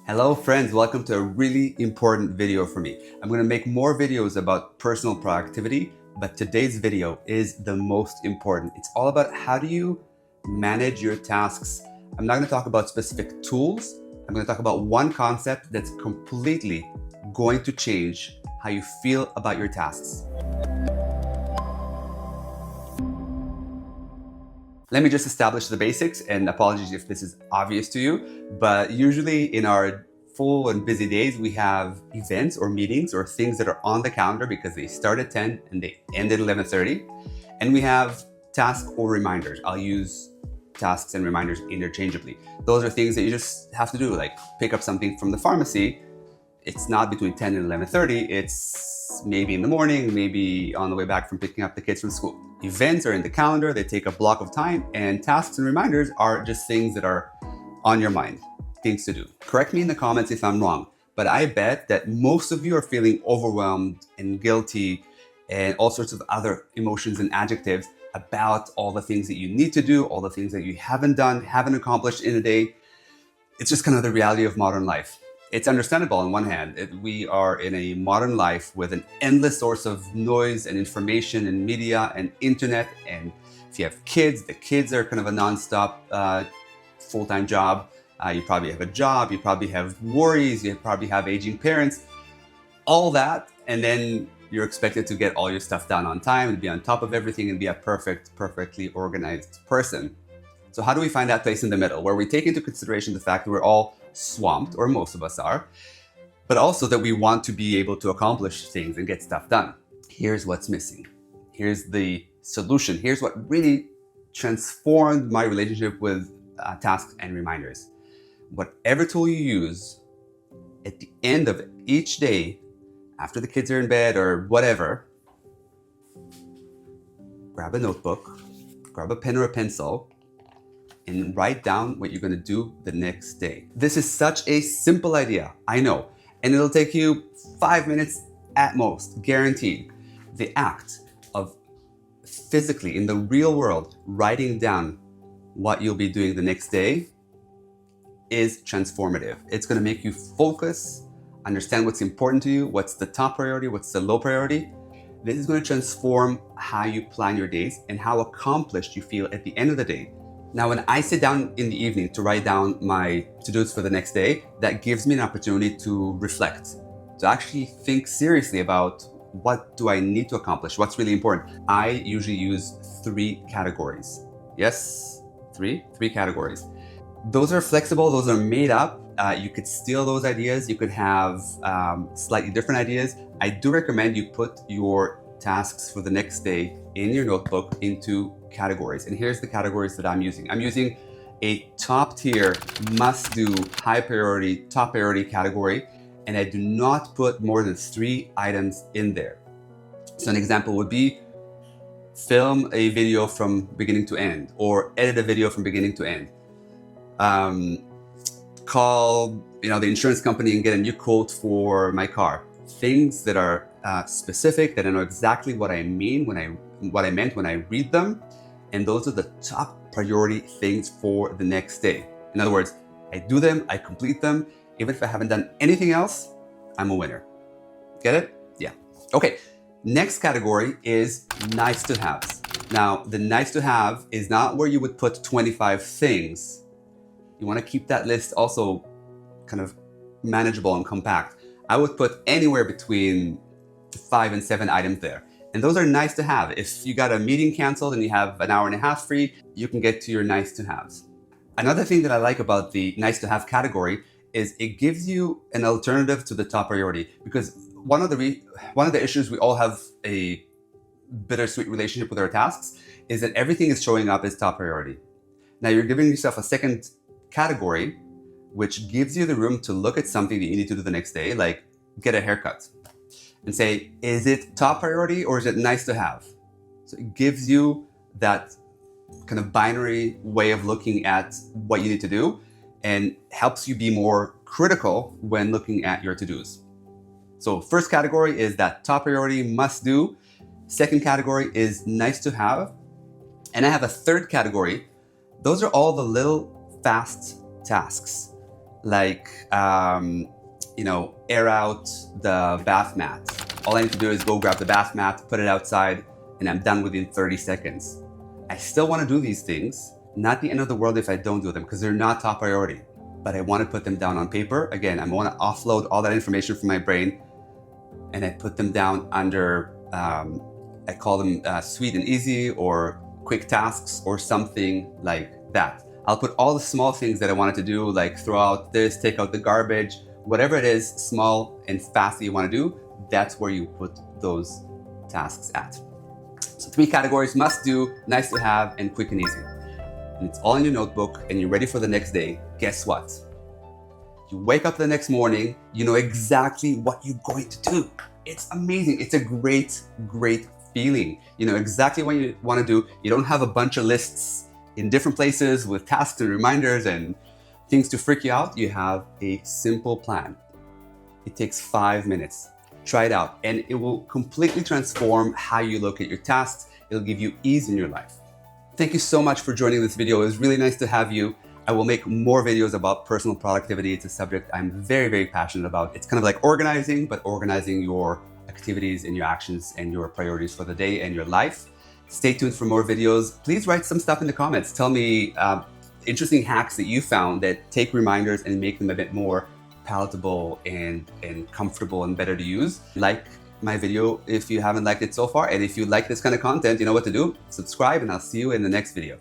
Hello friends, welcome to a really important video for me. I'm going to make more videos about personal productivity, but today's video is the most important. It's all about how do you manage your tasks. I'm not going to talk about specific tools. I'm going to talk about one concept that's completely going to change how you feel about your tasks. Let me just establish the basics, and apologies if this is obvious to you, but usually in our full and busy days, we have events or meetings or things that are on the calendar because they start at 10 and they end at 11:30. And we have tasks or reminders. I'll use tasks and reminders interchangeably. Those are things that you just have to do, like pick up something from the pharmacy. It's not between 10 and 11:30, it's maybe in the morning, maybe on the way back from picking up the kids from school. Events are in the calendar, they take a block of time, and tasks and reminders are just things that are on your mind, things to do. Correct me in the comments if I'm wrong, but I bet that most of you are feeling overwhelmed and guilty and all sorts of other emotions and adjectives about all the things that you need to do, all the things that you haven't done, haven't accomplished in a day. It's just kind of the reality of modern life. It's understandable on one hand. We are in a modern life with an endless source of noise and information and media and internet. And if you have kids, the kids are kind of a nonstop full-time job. You probably have a job, you probably have worries, you probably have aging parents, all that. And then you're expected to get all your stuff done on time and be on top of everything and be a perfectly organized person. So how do we find that place in the middle where we take into consideration the fact that we're all swamped, or most of us are, but also that we want to be able to accomplish things and get stuff done? Here's what's missing. Here's the solution. Here's what really transformed my relationship with tasks and reminders. Whatever tool you use, at the end of each day, after the kids are in bed or whatever, grab a notebook, grab a pen or a pencil, and write down what you're going to do the next day. This is such a simple idea, I know, and it'll take you 5 minutes at most, guaranteed. The act of physically, in the real world, writing down what you'll be doing the next day is transformative. It's going to make you focus, understand what's important to you, what's the top priority, what's the low priority. This is going to transform how you plan your days and how accomplished you feel at the end of the day. Now, when I sit down in the evening to write down my to-dos for the next day, that gives me an opportunity to reflect, to actually think seriously about what do I need to accomplish, what's really important. I usually use 3 categories. Yes, three categories. Those are flexible, those are made up. You could steal those ideas, you could have slightly different ideas. I do recommend you put your tasks for the next day in your notebook into categories. And here's the categories that I'm using. I'm using a top tier, must do, high priority, top priority category, and I do not put more than 3 items in there. So an example would be film a video from beginning to end, or edit a video from beginning to end. Call the insurance company and get a new quote for my car. Things that are specific, that I know exactly what I mean what I meant when I read them, and those are the top priority things for the next day. In other words, I do them, I complete them. Even if I haven't done anything else, I'm a winner. Get it? Yeah. Okay. Next category is nice to haves. Now, the nice to have is not where you would put 25 things. You want to keep that list also kind of manageable and compact. I would put anywhere between 5 and 7 items there. And those are nice to have. If you got a meeting canceled and you have an hour and a half free, you can get to your nice to haves. Another thing that I like about the nice to have category is it gives you an alternative to the top priority, because one of the issues we all have a bittersweet relationship with our tasks is that everything is showing up as top priority. Now you're giving yourself a second category, which gives you the room to look at something that you need to do the next day, like get a haircut, and say, is it top priority or is it nice to have? So it gives you that kind of binary way of looking at what you need to do and helps you be more critical when looking at your to-dos. So first category is that top priority, must do. Second category is nice to have. And I have a third category. Those are all the little fast tasks. like, air out the bath mat. All I need to do is go grab the bath mat, put it outside, and I'm done within 30 seconds. I still want to do these things. Not the end of the world if I don't do them, because they're not top priority. But I want to put them down on paper. Again, I want to offload all that information from my brain, and I put them down under, I call them sweet and easy, or quick tasks, or something like that. I'll put all the small things that I wanted to do, like throw out this, take out the garbage, whatever it is, small and fast that you want to do, that's where you put those tasks at. So 3 categories: must do, nice to have, and quick and easy. And it's all in your notebook, and you're ready for the next day. Guess what? You wake up the next morning, you know exactly what you're going to do. It's amazing. It's a great, great feeling. You know exactly what you want to do. You don't have a bunch of lists in different places with tasks and reminders and things to freak you out. You have a simple plan. It takes 5 minutes. Try it out, and it will completely transform how you look at your tasks. It'll give you ease in your life. Thank you so much for joining this video. It was really nice to have you. I will make more videos about personal productivity. It's a subject I'm very, very passionate about. It's kind of like organizing, but organizing your activities and your actions and your priorities for the day and your life. Stay tuned for more videos. Please write some stuff in the comments. Tell me interesting hacks that you found that take reminders and make them a bit more palatable and comfortable and better to use. Like my video if you haven't liked it so far. And if you like this kind of content, you know what to do. Subscribe, and I'll see you in the next video.